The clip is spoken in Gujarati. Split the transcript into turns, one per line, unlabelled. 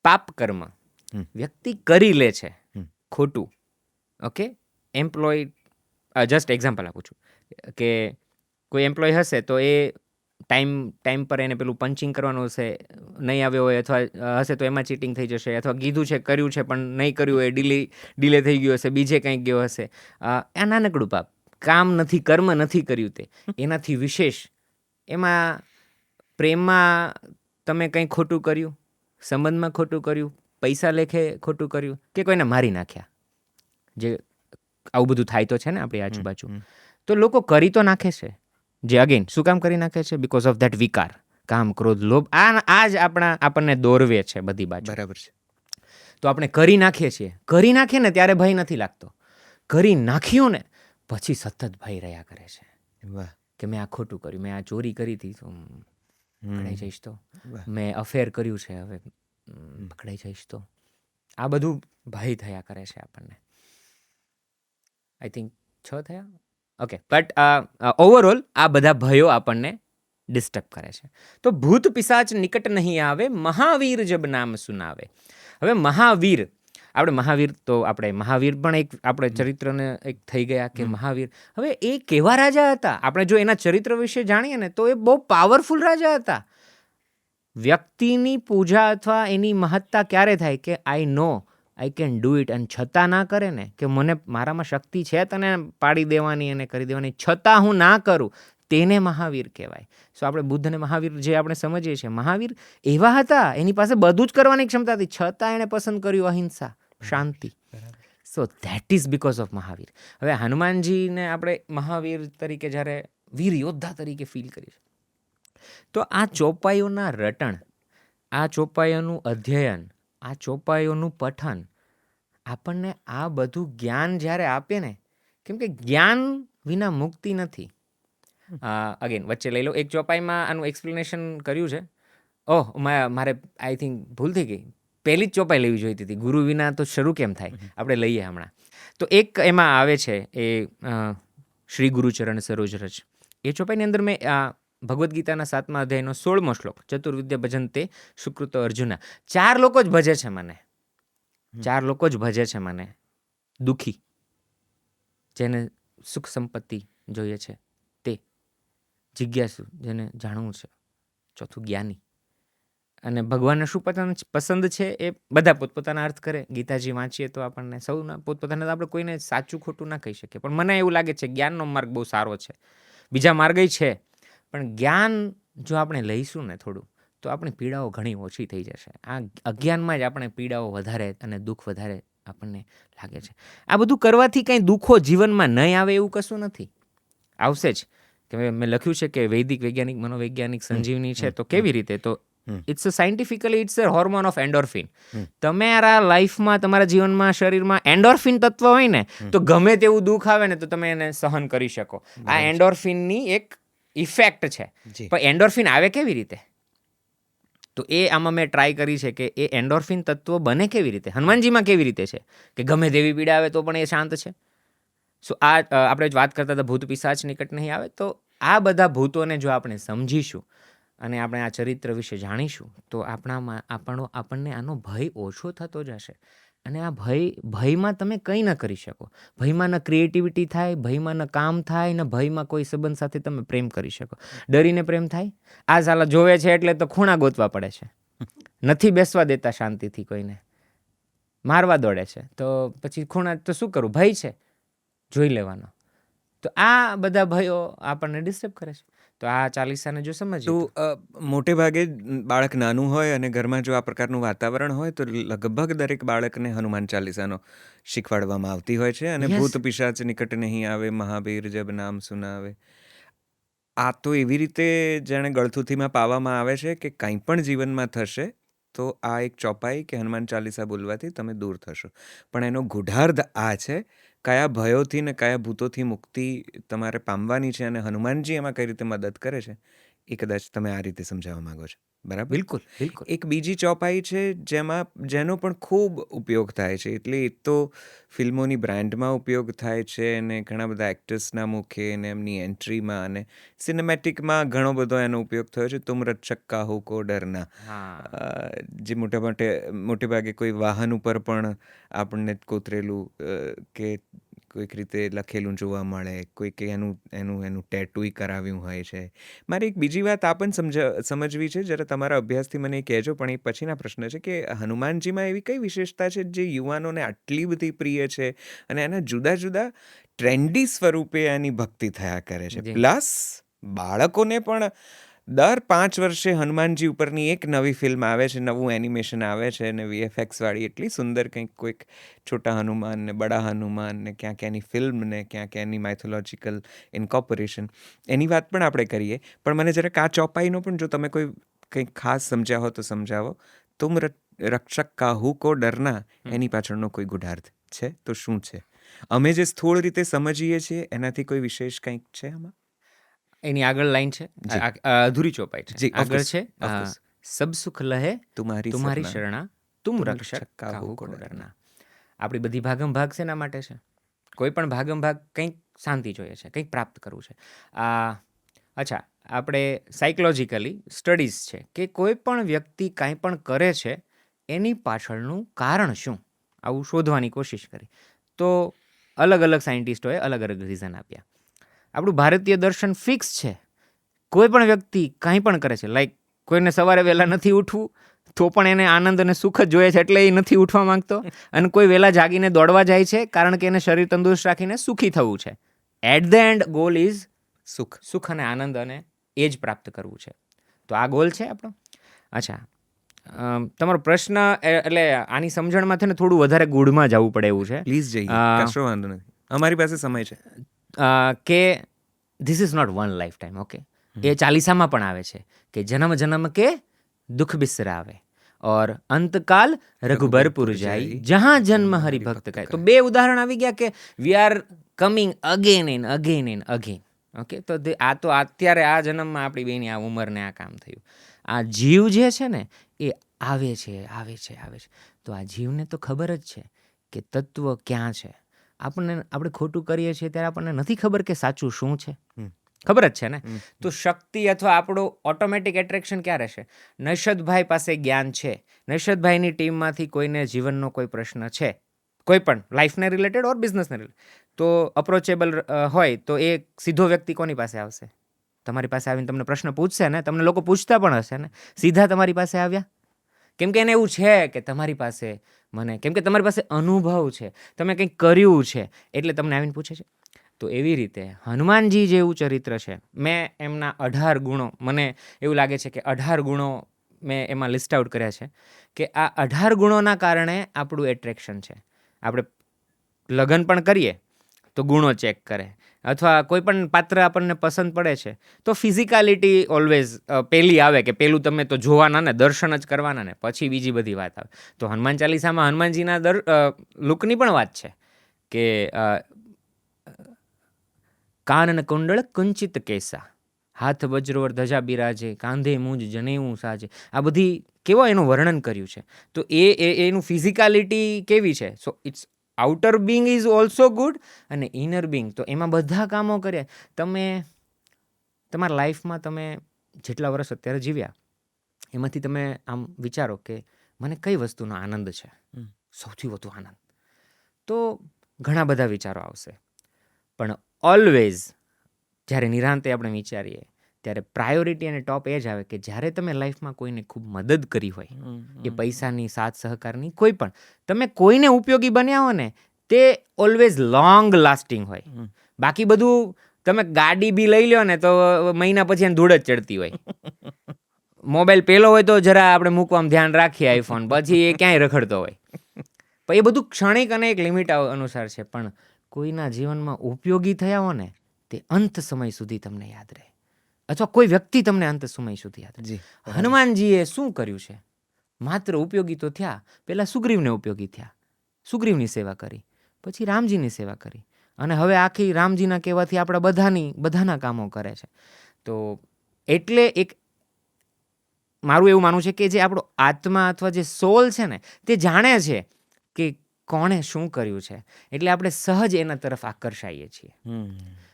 પાપ કર્મ વ્યક્તિ કરી લે છે ખોટું, ઓકે, એમ્પ્લોય જસ્ટ એક્ઝામ્પલ આપું છું કે કોઈ એમ્પ્લોય હશે તો એ ટાઈમ પર એને પેલું પંચિંગ કરવાનું હશે, નહીં આવ્યો હોય અથવા હશે તો એમાં ચીટિંગ થઈ જશે, અથવા કીધું છે કર્યું છે પણ નહીં કર્યું હોય, ડીલે થઈ ગયું હશે, બીજે કંઈક ગયો હશે. આ નાનકડું પાપ, કામ નથી, કર્મ નથી કર્યું તે, એનાથી વિશેષ એમાં પ્રેમમાં તમે કંઈ ખોટું કર્યું, સંબંધમાં ખોટું કર્યું, પૈસા લેખે ખોટું કર્યું, કે કોઈને મારી નાખ્યા, જે આવું બધું થાય તો છે ને આપણી આજુબાજુ. તો લોકો કરી તો નાખે છે, જે અગેન શું કામ કરી નાખે છે? બીકોઝ ઓફ ધેટ વિકાર, કામ, ક્રોધ, લોભ. આ જ આપણને દોરવે છે બધી બાજુ.
બરાબર છે.
તો આપણે કરી નાખીએ છીએ. કરી નાખીએ ને ત્યારે ભય નથી લાગતો, કરી નાખ્યું ને પછી સતત ભય રહ્યા કરે છે.
વાહ.
કે મેં આ ખોટું કર્યું, મેં આ ચોરી કરી હતી તો પકડાઈ જઈશ, તો
વાહ.
મેં અફેર કર્યું છે હવે પકડાઈ જઈશ તો. આ બધું ભય થયા કરે છે આપણને. આઈ થિંક 6 થયા, ઓકે. બટ ઓવરઓલ આ બધા ભયો આપણને ડિસ્ટર્બ કરે છે. તો ભૂત પિશાચ નિકટ નહીં આવે, મહાવીર જબ નામ સુનાવે. હવે મહાવીર, આપણે મહાવીર પણ એક આપણે ચરિત્રને એક થઈ ગયા કે મહાવીર. હવે એ કેવા રાજા હતા? આપણે જો એના ચરિત્ર વિશે જાણીએ ને તો એ બહુ પાવરફુલ રાજા હતા. વ્યક્તિની પૂજા અથવા એની મહત્તા ક્યારે થાય કે આઈ નો આઈ કેન ડુ ઇટ, અને છતાં ના કરે ને કે મને મારામાં શક્તિ છે તને પાડી દેવાની અને કરી દેવાની, છતાં હું ના કરું, તેને મહાવીર કહેવાય. સો આપણે બુદ્ધ અને મહાવીર જે આપણે સમજીએ છીએ, મહાવીર એવા હતા, એની પાસે બધું જ કરવાની ક્ષમતા હતી, છતાં એણે પસંદ કર્યું અહિંસા, શાંતિ. So that is because of Mahavir. હવે હનુમાનજીને આપણે મહાવીર તરીકે જ્યારે વીર યોદ્ધા તરીકે ફીલ કરીએ છીએ, તો આ ચોપાઈઓના રટણ, આ ચોપાઈઓનું અધ્યયન, આ ચોપાઈઓનું પઠન આપણને આ બધું જ્ઞાન જ્યારે આપે ને, કેમ કે જ્ઞાન વિના મુક્તિ નથી. અગેન વચ્ચે લઈ લો, એક ચોપાઈમાં આનું એક્સપ્લેનેશન કર્યું છે. મારે આઈ થિંક ભૂલ થઈ ગઈ, પહેલી જ ચોપાઈ લેવી જોઈતી હતી, ગુરુ વિના તો શરૂ કેમ થાય. આપણે લઈએ હમણાં. તો એક એમાં આવે છે એ શ્રી ગુરુચરણ સરોજ રજ. એ ચોપાઈની અંદર મેં ભગવદ્ ગીતાના 7મા અધ્યાયનો 16મો શ્લોક, ચતુર્વિદ્યા ભજન્તે સુકૃતો અર્જુના. 4 લોકો જ ભજે છે મને, 4 લોકો જ ભજે છે મને. દુઃખી, જેને સુખ સંપત્તિ જોઈએ છે તે. જિજ્ઞાસુ, જેને જાણવું છે. ચોથું જ્ઞાની. અને ભગવાનને શું પસંદ છે એ બધા પોતપોતાના અર્થ કરે. ગીતાજી વાંચીએ તો આપણને સૌના પોતપોતાના, આપણે કોઈને સાચું ખોટું ના કહી શકીએ, પણ મને એવું લાગે છે જ્ઞાનનો માર્ગ બહુ સારો છે. બીજા માર્ગ છે, પણ જ્ઞાન જો આપણે લઈશું ને થોડું, તો આપણી પીડાઓ ઘણી ઓછી થઈ જશે. આ અજ્ઞાનમાં જ આપણે પીડાઓ વધારે અને દુઃખ વધારે આપણને લાગે છે. આ બધું કરવાથી કંઈ દુઃખો જીવનમાં નહીં આવે એવું કશું નથી, આવશે જ. કે મેં લખ્યું છે કે વૈદિક વૈજ્ઞાનિક મનોવૈજ્ઞાનિક સંજીવની છે. તો કેવી રીતે? તો it's scientifically it's a hormone of endorphin. તમારા લાઈફમાં, તમારા જીવનમાં, શરીરમાં એન્ડોર્ફિન તત્વ હોય ને તો ગમે તેવું દુઃખ આવે ને તો તમે એને સહન કરી શકો. આ એન્ડોર્ફિનની એક ઇફેક્ટ છે. પણ એન્ડોર્ફિન આવે કેવી રીતે? તો એ આમાં મેં ટ્રાય કરી છે કે એ એન્ડોર્ફિન તત્વ બને કેવી રીતે, હનુમાનજીમાં કેવી રીતે છે કે ગમે તેવી પીડા આવે તો પણ એ શાંત છે. સો આ આપણે વાત કરતા હતા ભૂત પિશાચ નિકટ નહીં આવે. તો આ બધા ભૂતોને જો આપણે સમજીશું અને આપણે આ ચરિત્ર વિશે જાણીશું તો આપણને આનો ભય ઓછો થતો જશે. અને આ ભયમાં તમે કંઈ ન કરી શકો. ભયમાં ન ક્રિએટિવિટી થાય, ભયમાં ન કામ થાય, ને ભયમાં કોઈ સંબંધ સાથે તમે પ્રેમ કરી શકો. ડરીને પ્રેમ થાય? આ સાલા જોવે છે એટલે તો ખૂણા ગોતવા પડે છે, નથી બેસવા દેતા શાંતિથી કોઈને, મારવા દોડે છે. તો પછી ખૂણા તો શું કરું, ભય છે, જોઈ લેવાનો. તો આ બધા ભયો આપણને ડિસ્ટર્બ કરે છે. તો આ ચાલીસાને જો સમજીએ
તો મોટે ભાગે બાળક નાનું હોય અને ઘરમાં જો આ પ્રકારનું વાતાવરણ હોય તો લગભગ દરેક બાળકને હનુમાન ચાલીસાનો શીખવાડવામાં આવતી હોય છે. અને ભૂત પિશાચ નિકટ નહીં આવે, મહાવીર જબ નામ સુનાવે. આ તો એવી રીતે જાણે ગળથુથીમાં પાવામાં આવે છે કે કંઈ પણ જીવનમાં થશે તો આ એક ચોપાઈ કે હનુમાન ચાલીસા બોલવાથી તમે દૂર થશો. પણ એનો ગૂઢાર્થ આ છે, કયા ભયોથી ને કયા ભૂતોથી મુક્તિ તમારે પામવાની છે અને હનુમાનજી એમાં કઈ રીતે મદદ કરે છે એ કદાચ તમે આ રીતે સમજાવવા માંગો છો, બરાબર?
બિલકુલ, બિલકુલ.
એક બીજી ચોપાઈ છે જેનો પણ ખૂબ ઉપયોગ થાય છે, એટલે એ તો ફિલ્મોની બ્રાન્ડમાં ઉપયોગ થાય છે અને ઘણા બધા એક્ટર્સના મુખે અને એમની એન્ટ્રીમાં અને સિનેમેટિકમાં ઘણો બધો એનો ઉપયોગ થયો છે. તુમ રક્ષક કાહુ કો ડરના,
હા.
જે મોટે ભાગે કોઈ વાહન ઉપર પણ આપણને કોતરેલું કે કોઈક રીતે લખેલું જોવા મળે, કોઈક એનું ટેટુય કરાવ્યું હોય છે. મારે એક બીજી વાત આ પણ સમજવી છે, જરા તમારા અભ્યાસથી મને એ કહેજો, પણ એ પછીના પ્રશ્ન છે કે હનુમાનજીમાં એવી કઈ વિશેષતા છે જે યુવાનોને આટલી બધી પ્રિય છે અને એના જુદા જુદા ટ્રેન્ડી સ્વરૂપે એની ભક્તિ થયા કરે છે,
જી.
પ્લસ બાળકોને પણ દર 5 વર્ષે હનુમાનજી ઉપરની એક નવી ફિલ્મ આવે છે, નવું એનિમેશન આવે છે અને VFX વાળી એટલી સુંદર કંઈક કોઈક છોટા હનુમાન ને બડા હનુમાન ને ક્યાંક એની ફિલ્મ ને ક્યાંક એની માઇથોલોજીકલ ઇન્કોર્પોરેશન, એની વાત પણ આપણે કરીએ. પણ મને જરાક આ ચોપાઈનો પણ જો તમે કોઈ કંઈક ખાસ સમજ્યા હો તો સમજાવો. તુમ રક્ષક કાહુ કો ડરના, એની પાછળનો કોઈ ગૂઢાર્થ છે તો શું છે? અમે જે સ્થૂળ રીતે સમજીએ છીએ એનાથી કોઈ વિશેષ કંઈક છે આમાં?
એની આગળ લાઈન છે,
જી.
અધૂરી ચોપાઈ છે.
જી, of
આગળ
course,
છે
of course.
સબ સુખ લહે
તુમ્હારી
તુમ્હારી
સરના,
શરણા, તુમ
તુમ
રક્ષક કાહુ
કાહુ
કો
કો
ડરના. આપણી બધી ભાગમ ભાગ શેના માટે છે? કોઈ પણ ભાગમ ભાગ કંઈક શાંતિ જોઈએ છે, કંઈક પ્રાપ્ત કરવું છે. અચ્છા, આપણે સાયકોલોજીકલી સ્ટડીઝ છે કે કોઈ પણ વ્યક્તિ કાંઈ પણ કરે છે એની પાછળનું કારણ શું, આવું શોધવાની કોશિશ કરી. તો અલગ અલગ સાયન્ટિસ્ટોએ અલગ અલગ રીઝન આપ્યા. આપણું ભારતીય દર્શન ફિક્સ છે. કોઈ પણ વ્યક્તિ કાંઈ પણ કરે છે, લાઈક કોઈને સવારે વહેલા નથી ઉઠવું તો પણ એને આનંદ અને સુખ જ જોઈએ છે, એટલે એ નથી ઉઠવા માંગતો. અને કોઈ વહેલા જાગીને દોડવા જાય છે કારણ કે એને શરીર તંદુરસ્ત રાખીને સુખી થવું છે. At the end goal is
સુખ.
સુખ અને આનંદ, અને એ જ પ્રાપ્ત કરવું છે. તો આ ગોલ છે આપણો. અચ્છા, તમારો પ્રશ્ન એટલે આની સમજણમાં છે ને થોડું વધારે ગૂઢમાં જવું પડે એવું છે.
પ્લીઝ જઈએ, કશો વાંધો નથી, અમારી પાસે સમય છે.
કે this is not one lifetime. Okay, એ ચાલીસામાં પણ આવે છે કે જન્મ જન્મ કે દુઃખ બિસરાવે ઓર અંતકાલ રઘુબરપુર જાય, જહાં જન્મ હરિભક્ત કાય. તો 2 ઉદાહરણ આવી ગયા કે we are coming again and again and again. Okay, તો આ તો અત્યારે આ જન્મમાં આપણી બેની આ ઉંમરને આ કામ થયું. આ જીવ જે છે ને એ આવે છે આવે છે આવે છે. તો આ જીવને તો ખબર જ છે કે તત્વ ક્યાં છે. આપણે ખોટું કરીએ છીએ ત્યારે આપણને નથી ખબર કે સાચું શું છે. ખબર જ છે ને. તો શક્તિ અથવા આપણું ઓટોમેટિક એટ્રેક્શન ક્યાં રહેશે? નૈષદભાઈ પાસે જ્ઞાન છે, નૈષદભાઈની ટીમમાંથી કોઈને જીવનનો કોઈ પ્રશ્ન છે, કોઈ પણ લાઈફને રિલેટેડ ઓર બિઝનેસને રિલેટેડ, તો અપ્રોચેબલ હોય તો એ સીધો વ્યક્તિ કોની પાસે આવશે? તમારી પાસે આવીને તમને પ્રશ્ન પૂછશે ને. તમને લોકો પૂછતા પણ હશે ને, સીધા તમારી પાસે આવ્યા કેમ કે એને એવું છે કે તમારી પાસે કેમ કે તમારી પાસે અનુભવ છે, તમે કંઈક કર્યું છે, એટલે તમને આવીને પૂછે છે. તો એવી રીતે હનુમાનજી જેવું ચરિત્ર છે. મેં એમના 18 ગુણો, મને એવું લાગે છે કે 18 ગુણો મેં એમાં લિસ્ટ આઉટ કર્યા છે કે આ 18 ગુણોના કારણે આપણું એટ્રેક્શન છે. આપણે લગ્ન પણ કરીએ તો ગુણો ચેક કરે, અથવા કોઈ પણ પાત્ર આપણને પસંદ પડે છે તો ફિઝિકાલિટી ઓલવેઝ પહેલી આવે કે પહેલું તમે તો જોવાના ને, દર્શન જ કરવાના ને, પછી બીજી બધી વાત આવે. તો હનુમાન ચાલીસામાં હનુમાનજીના લુકની પણ વાત છે કે કાનન કુંડળ કુંચિત કેસા, હાથ વજ્રોર ધજા બિરાજે, કાંધે મૂંજ જનેવું સાજે. આ બધી કેવો એનું વર્ણન કર્યું છે. તો એનું ફિઝિકાલિટી કેવી છે? So it's outer being is also good અને ઇનર બિંગ, તો એમાં બધા કામો કર્યા. તમે તમારા લાઈફમાં તમે જેટલા વર્ષ અત્યારે જીવ્યા એમાંથી તમે આમ વિચારો કે મને કઈ વસ્તુનો આનંદ છે, સૌથી વધુ આનંદ. તો ઘણા બધા વિચારો આવશે, પણ ઓલવેઝ જ્યારે નિરાંતે આપણે વિચારીએ ત્યારે પ્રાયોરિટી અને ટોપ એ જ આવે કે જ્યારે તમે લાઈફમાં કોઈને ખૂબ મદદ કરી હોય, એ પૈસાની, સાથ સહકારની, કોઈ પણ તમે કોઈને ઉપયોગી બન્યા હો ને, તે ઓલવેઝ લોંગ લાસ્ટિંગ હોય. બાકી બધું તમે ગાડી બી લઈ લો ને તો મહિના પછી એને ધૂળ જ ચડતી હોય. મોબાઈલ પેલો હોય તો જરા આપણે મૂકવામાં ધ્યાન રાખીએ, આઈફોન, પછી એ ક્યાંય રખડતો હોય. પણ એ બધું ક્ષણિક અને એક લિમિટ અનુસાર છે. પણ કોઈના જીવનમાં ઉપયોગી થયા હો ને તે અંત સમય સુધી તમને યાદ રહે, અથવા કોઈ વ્યક્તિ તમને અંત સમય સુધી યાદ રહે. હનુમાનજીએ શું કર્યું છે? માત્ર ઉપયોગી તો થયા. પહેલા સુગ્રીવને ઉપયોગી થયા, સુગ્રીવની સેવા કરી, પછી રામજીની સેવા કરી, અને હવે આખી રામજીના કહેવાથી આપણા બધાના કામો કરે છે. તો એટલે એક મારું એવું માનવું છે કે જે આપણો આત્મા અથવા જે સોલ છે ને તે જાણે છે કે કોણે શું કર્યું છે, એટલે આપણે સહજ એના તરફ આકર્ષાઈએ છીએ.